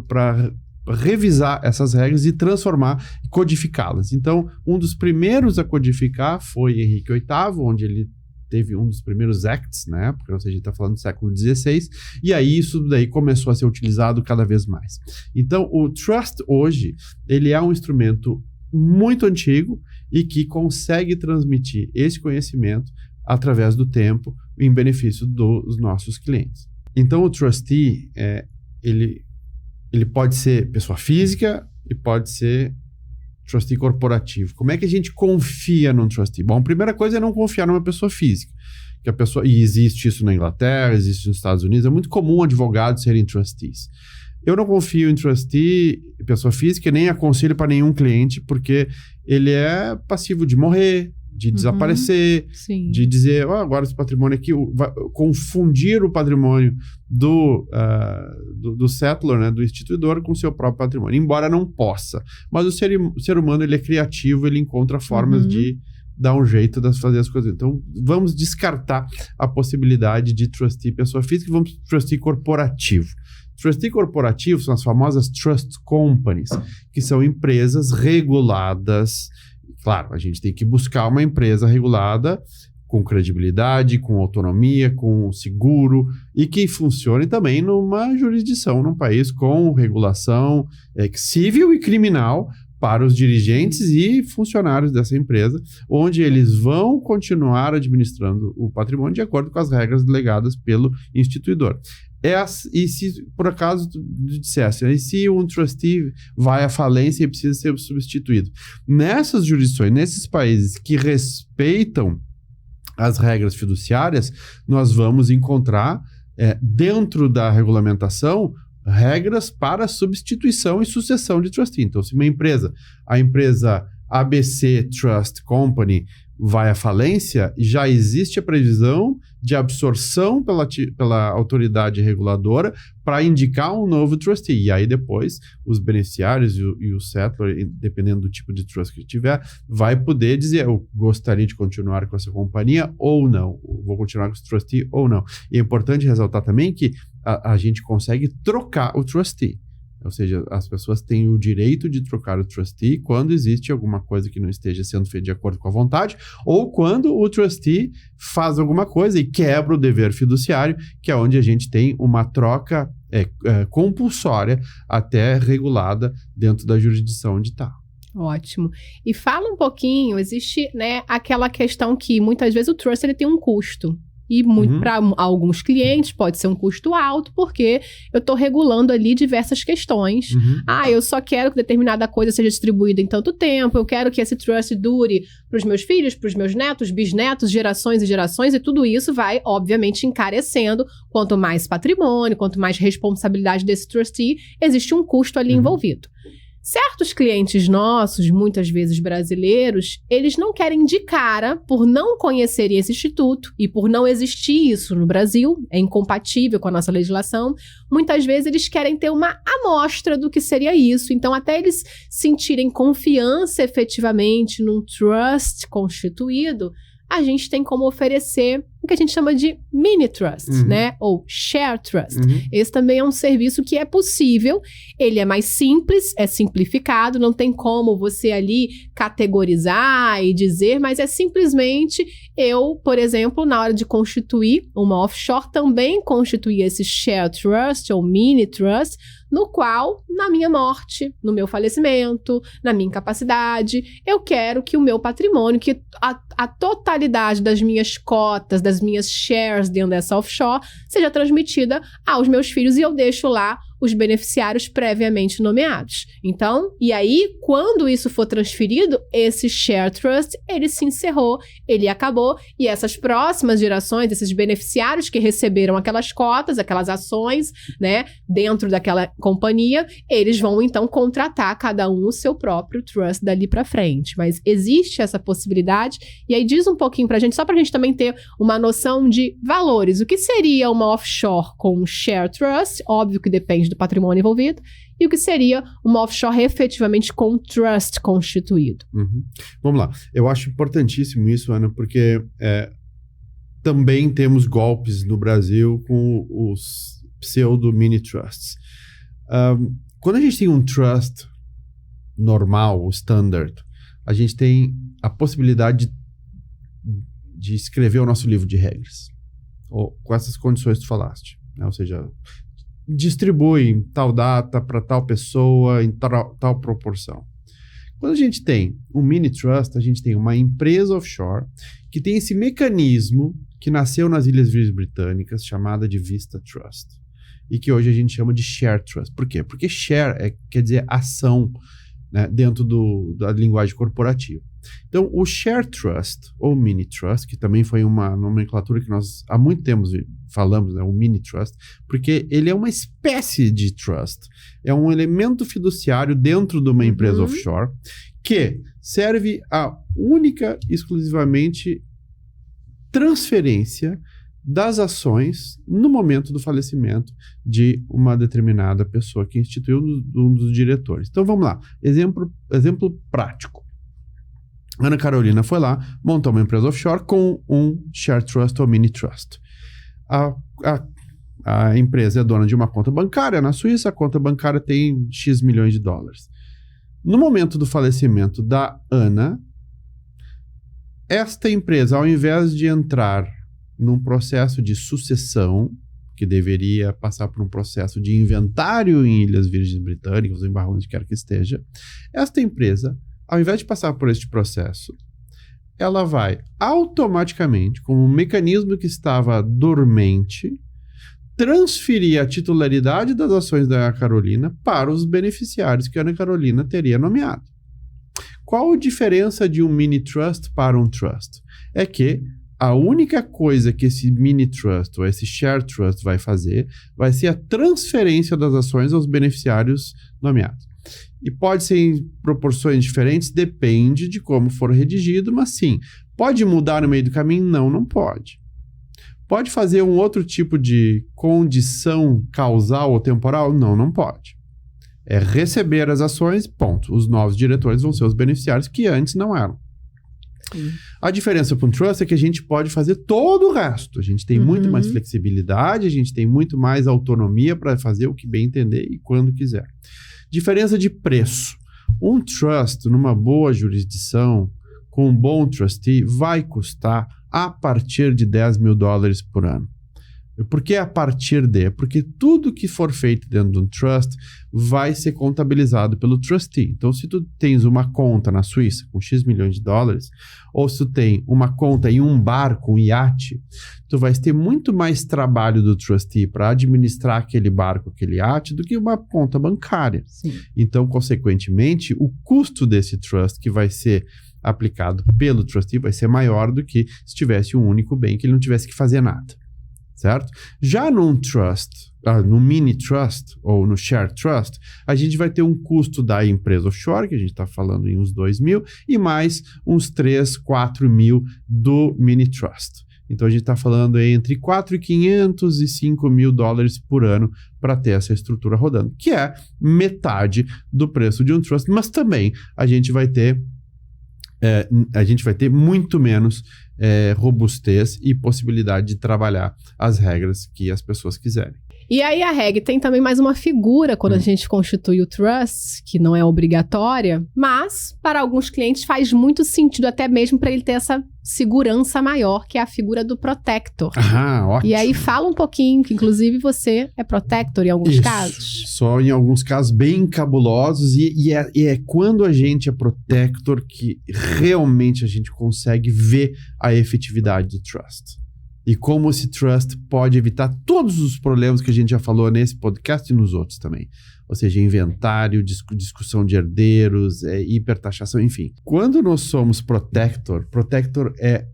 Speaker 1: para revisar essas regras e transformar, codificá-las. Então, um dos primeiros a codificar foi Henrique VIII, onde ele teve um dos primeiros acts na época, ou seja, a gente está falando do século XVI, e aí isso daí começou a ser utilizado cada vez mais. Então, o trust hoje, ele é um instrumento muito antigo e que consegue transmitir esse conhecimento através do tempo em benefício dos nossos clientes. Então, o trustee, ele pode ser pessoa física e pode ser trustee corporativo. Como é que a gente confia num trustee? Bom, a primeira coisa é não confiar numa pessoa física. E existe isso na Inglaterra, existe nos Estados Unidos, é muito comum advogados serem trustees. Eu não confio em trustee, pessoa física, nem aconselho para nenhum cliente, porque ele é passivo de morrer, de desaparecer, de dizer, agora esse patrimônio aqui, confundir o patrimônio do settlor, né, do instituidor, com o seu próprio patrimônio, embora não possa. Mas o ser humano, ele é criativo, ele encontra formas de dar um jeito de fazer as coisas. Então, vamos descartar a possibilidade de trustee pessoa física e vamos para trustee corporativo. Trustee corporativo são as famosas trust companies, que são empresas reguladas. Claro, a gente tem que buscar uma empresa regulada com credibilidade, com autonomia, com seguro e que funcione também numa jurisdição, num país com regulação civil e criminal para os dirigentes e funcionários dessa empresa, onde eles vão continuar administrando o patrimônio de acordo com as regras delegadas pelo instituidor. E se por acaso tu dissesse, e se um trustee vai à falência e precisa ser substituído? Nessas jurisdições, nesses países que respeitam as regras fiduciárias, nós vamos encontrar dentro da regulamentação regras para substituição e sucessão de trustee. Então, se a empresa ABC Trust Company vai à falência, já existe a previsão de absorção pela autoridade reguladora para indicar um novo trustee. E aí depois os beneficiários e o settlor, dependendo do tipo de trust que tiver, vai poder dizer, eu gostaria de continuar com essa companhia ou não, vou continuar com esse trustee ou não. E é importante ressaltar também que a gente consegue trocar o trustee. Ou seja, as pessoas têm o direito de trocar o trustee quando existe alguma coisa que não esteja sendo feita de acordo com a vontade, ou quando o trustee faz alguma coisa e quebra o dever fiduciário, que é onde a gente tem uma troca compulsória até regulada dentro da jurisdição onde está.
Speaker 2: Ótimo. E fala um pouquinho, existe, né, aquela questão que muitas vezes o trust ele tem um custo. E para alguns clientes pode ser um custo alto, porque eu estou regulando ali diversas questões. Eu só quero que determinada coisa seja distribuída em tanto tempo, eu quero que esse trust dure para os meus filhos, para os meus netos, bisnetos, gerações e gerações, e tudo isso vai, obviamente, encarecendo. Quanto mais patrimônio, quanto mais responsabilidade desse trustee, existe um custo ali envolvido. Certos clientes nossos, muitas vezes brasileiros, eles não querem de cara, por não conhecerem esse instituto e por não existir isso no Brasil, é incompatível com a nossa legislação, muitas vezes eles querem ter uma amostra do que seria isso. Então, até eles sentirem confiança efetivamente num trust constituído, a gente tem como oferecer o que a gente chama de mini trust, né? Ou share trust. Esse também é um serviço que é possível, ele é mais simples, é simplificado, não tem como você ali categorizar e dizer, mas é simplesmente eu, por exemplo, na hora de constituir uma offshore, também constituir esse share trust ou mini trust, no qual, na minha morte, no meu falecimento, na minha incapacidade, eu quero que o meu patrimônio, que a totalidade das minhas cotas, das minhas shares dentro dessa offshore, seja transmitida aos meus filhos e eu deixo lá os beneficiários previamente nomeados. Então, e aí, quando isso for transferido, esse share trust, ele se encerrou, ele acabou, e essas próximas gerações, esses beneficiários que receberam aquelas cotas, aquelas ações, né, dentro daquela companhia, eles vão, então, contratar cada um o seu próprio trust dali para frente. Mas existe essa possibilidade, e aí diz um pouquinho pra gente, só pra gente também ter uma noção de valores. O que seria uma offshore com share trust? Óbvio que depende do patrimônio envolvido, e o que seria uma offshore efetivamente com trust constituído.
Speaker 1: Vamos lá. Eu acho importantíssimo isso, Ana, porque também temos golpes no Brasil com os pseudo mini trusts. Quando a gente tem um trust normal, o standard, a gente tem a possibilidade de escrever o nosso livro de regras, com essas condições que tu falaste, né? Ou seja, distribui em tal data para tal pessoa, em tal proporção. Quando a gente tem um mini trust, a gente tem uma empresa offshore que tem esse mecanismo que nasceu nas Ilhas Virgens Britânicas, chamada de Vista Trust, e que hoje a gente chama de Share Trust. Por quê? Porque share quer dizer ação, né, dentro da linguagem corporativa. Então, o Share Trust, ou Mini Trust, que também foi uma nomenclatura que nós há muito tempo falamos, né, o Mini Trust, porque ele é uma espécie de trust. É um elemento fiduciário dentro de uma empresa offshore que serve a única, exclusivamente, transferência das ações no momento do falecimento de uma determinada pessoa que instituiu um dos diretores. Então, vamos lá. Exemplo prático. Ana Carolina foi lá, montou uma empresa offshore com um share trust ou mini trust. A empresa é dona de uma conta bancária na Suíça, a conta bancária tem X milhões de dólares. No momento do falecimento da Ana, esta empresa, ao invés de entrar num processo de sucessão, que deveria passar por um processo de inventário em Ilhas Virgens Britânicas, ou em Barra onde quer que esteja, esta empresa, ao invés de passar por este processo, ela vai automaticamente, como um mecanismo que estava dormente, transferir a titularidade das ações da Ana Carolina para os beneficiários que a Ana Carolina teria nomeado. Qual a diferença de um mini trust para um trust? É que a única coisa que esse mini trust ou esse share trust vai fazer vai ser a transferência das ações aos beneficiários nomeados. E pode ser em proporções diferentes, depende de como for redigido, mas sim, Pode mudar no meio do caminho? Não, não pode. Pode fazer um outro tipo de condição causal ou temporal? Não, não pode. É receber as ações, ponto. Os novos diretores vão ser os beneficiários que antes não eram.
Speaker 2: Sim.
Speaker 1: A diferença para um trust é que a gente pode fazer todo o resto. A gente tem muito mais flexibilidade, a gente tem muito mais autonomia para fazer o que bem entender e quando quiser. Diferença de preço. Um trust, numa boa jurisdição, com um bom trustee, vai custar a partir de $10 mil por ano. Por que a partir de? Porque tudo que for feito dentro de um trust vai ser contabilizado pelo trustee. Então, se tu tens uma conta na Suíça com X milhões de dólares, ou se tu tem uma conta em um barco, um iate, tu vais ter muito mais trabalho do trustee para administrar aquele barco, aquele iate, do que uma conta bancária.
Speaker 2: Sim.
Speaker 1: Então, consequentemente, o custo desse trust que vai ser aplicado pelo trustee vai ser maior do que se tivesse um único bem, que ele não tivesse que fazer nada. Certo? Já num trust, no mini trust ou no share trust, a gente vai ter um custo da empresa offshore, que a gente está falando em uns 2 mil, e mais uns 3, 4 mil do mini trust. Então a gente está falando entre 4.500 e 5 mil dólares por ano para ter essa estrutura rodando, que é metade do preço de um trust, mas também a gente vai ter muito menos robustez e possibilidade de trabalhar as regras que as pessoas quiserem.
Speaker 2: E aí a REG tem também mais uma figura quando a gente constitui o trust, que não é obrigatória, mas para alguns clientes faz muito sentido, até mesmo para ele ter essa segurança maior, que é a figura do protector.
Speaker 1: Ótimo.
Speaker 2: E aí fala um pouquinho, que inclusive você é protector em alguns casos.
Speaker 1: Só em alguns casos bem cabulosos, e é quando a gente é protector que realmente a gente consegue ver a efetividade do trust. E como esse trust pode evitar todos os problemas que a gente já falou nesse podcast e nos outros também. Ou seja, inventário, discussão de herdeiros, hipertaxação, enfim. Quando nós somos protector é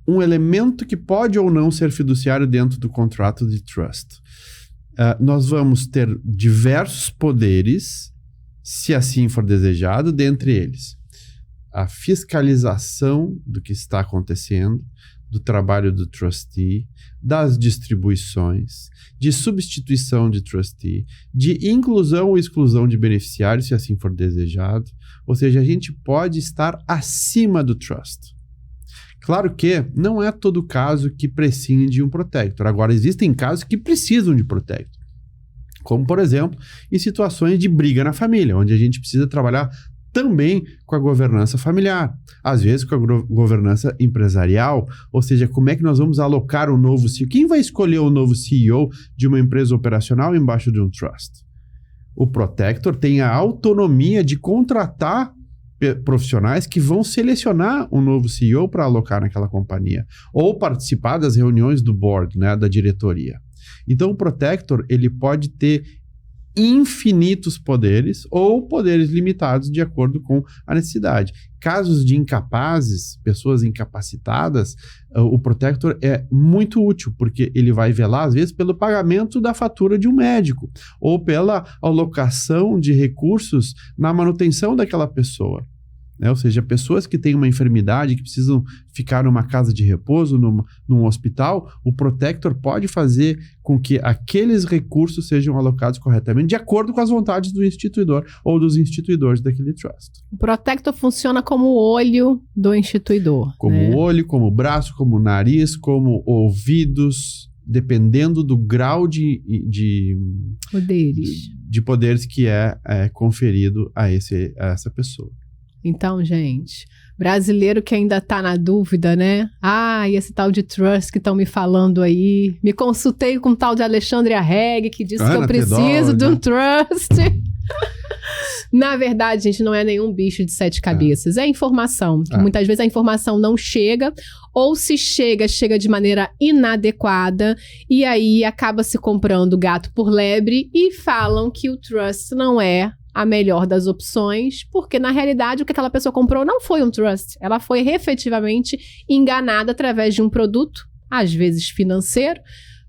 Speaker 1: um elemento que pode ou não ser fiduciário dentro do contrato de trust. Nós vamos ter diversos poderes, se assim for desejado, dentre eles a fiscalização do que está acontecendo, do trabalho do trustee, das distribuições, de substituição de trustee, de inclusão ou exclusão de beneficiários, se assim for desejado. Ou seja, a gente pode estar acima do trust. Claro que não é todo caso que prescinde de um protector. Agora, existem casos que precisam de protector. Como, por exemplo, em situações de briga na família, onde a gente precisa trabalhar também com a governança familiar, às vezes com a governança empresarial, ou seja, como é que nós vamos alocar o novo CEO? Quem vai escolher o novo CEO de uma empresa operacional embaixo de um trust? O protector tem a autonomia de contratar profissionais que vão selecionar um novo CEO para alocar naquela companhia, ou participar das reuniões do board, né, da diretoria. Então, o protector, ele pode ter infinitos poderes ou poderes limitados de acordo com a necessidade. Casos de incapazes, pessoas incapacitadas, o protector é muito útil, porque ele vai velar, às vezes, pelo pagamento da fatura de um médico ou pela alocação de recursos na manutenção daquela pessoa. Né? Ou seja, pessoas que têm uma enfermidade, que precisam ficar numa casa de repouso, num hospital, o protector pode fazer com que aqueles recursos sejam alocados corretamente, de acordo com as vontades do instituidor ou dos instituidores daquele trust.
Speaker 2: O protector funciona como o olho do instituidor.
Speaker 1: Como o olho, como o braço, como o nariz, como ouvidos, dependendo do grau de poderes que é conferido a essa pessoa.
Speaker 2: Então, gente, brasileiro que ainda tá na dúvida, né? E esse tal de trust que estão me falando aí. Me consultei com o tal de Alexandre Arreg, que disse que eu preciso de um trust. Na verdade, gente, não é nenhum bicho de 7 cabeças. É informação. Muitas vezes a informação não chega, ou se chega de maneira inadequada, e aí acaba se comprando gato por lebre e falam que o trust não é a melhor das opções, porque na realidade o que aquela pessoa comprou não foi um trust. Ela foi efetivamente enganada através de um produto, às vezes financeiro,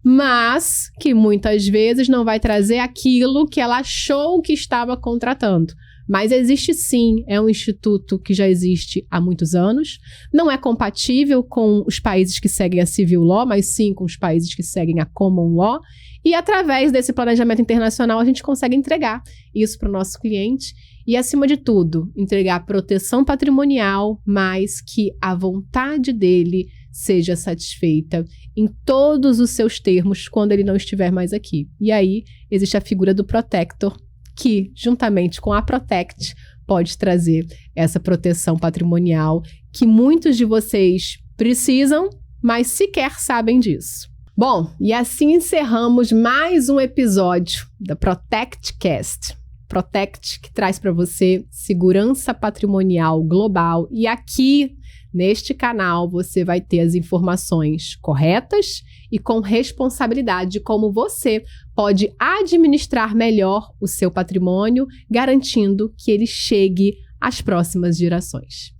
Speaker 2: mas que muitas vezes não vai trazer aquilo que ela achou que estava contratando. Mas existe sim, é um instituto que já existe há muitos anos. Não é compatível com os países que seguem a Civil Law, mas sim com os países que seguem a Common Law. E através desse planejamento internacional, a gente consegue entregar isso para o nosso cliente. E, acima de tudo, entregar proteção patrimonial, mas que a vontade dele seja satisfeita em todos os seus termos quando ele não estiver mais aqui. E aí, existe a figura do Protector, que, juntamente com a Protect, pode trazer essa proteção patrimonial que muitos de vocês precisam, mas sequer sabem disso. Bom, e assim encerramos mais um episódio da ProtectCast. Protect, que traz para você segurança patrimonial global. E aqui, neste canal, você vai ter as informações corretas e com responsabilidade de como você pode administrar melhor o seu patrimônio, garantindo que ele chegue às próximas gerações.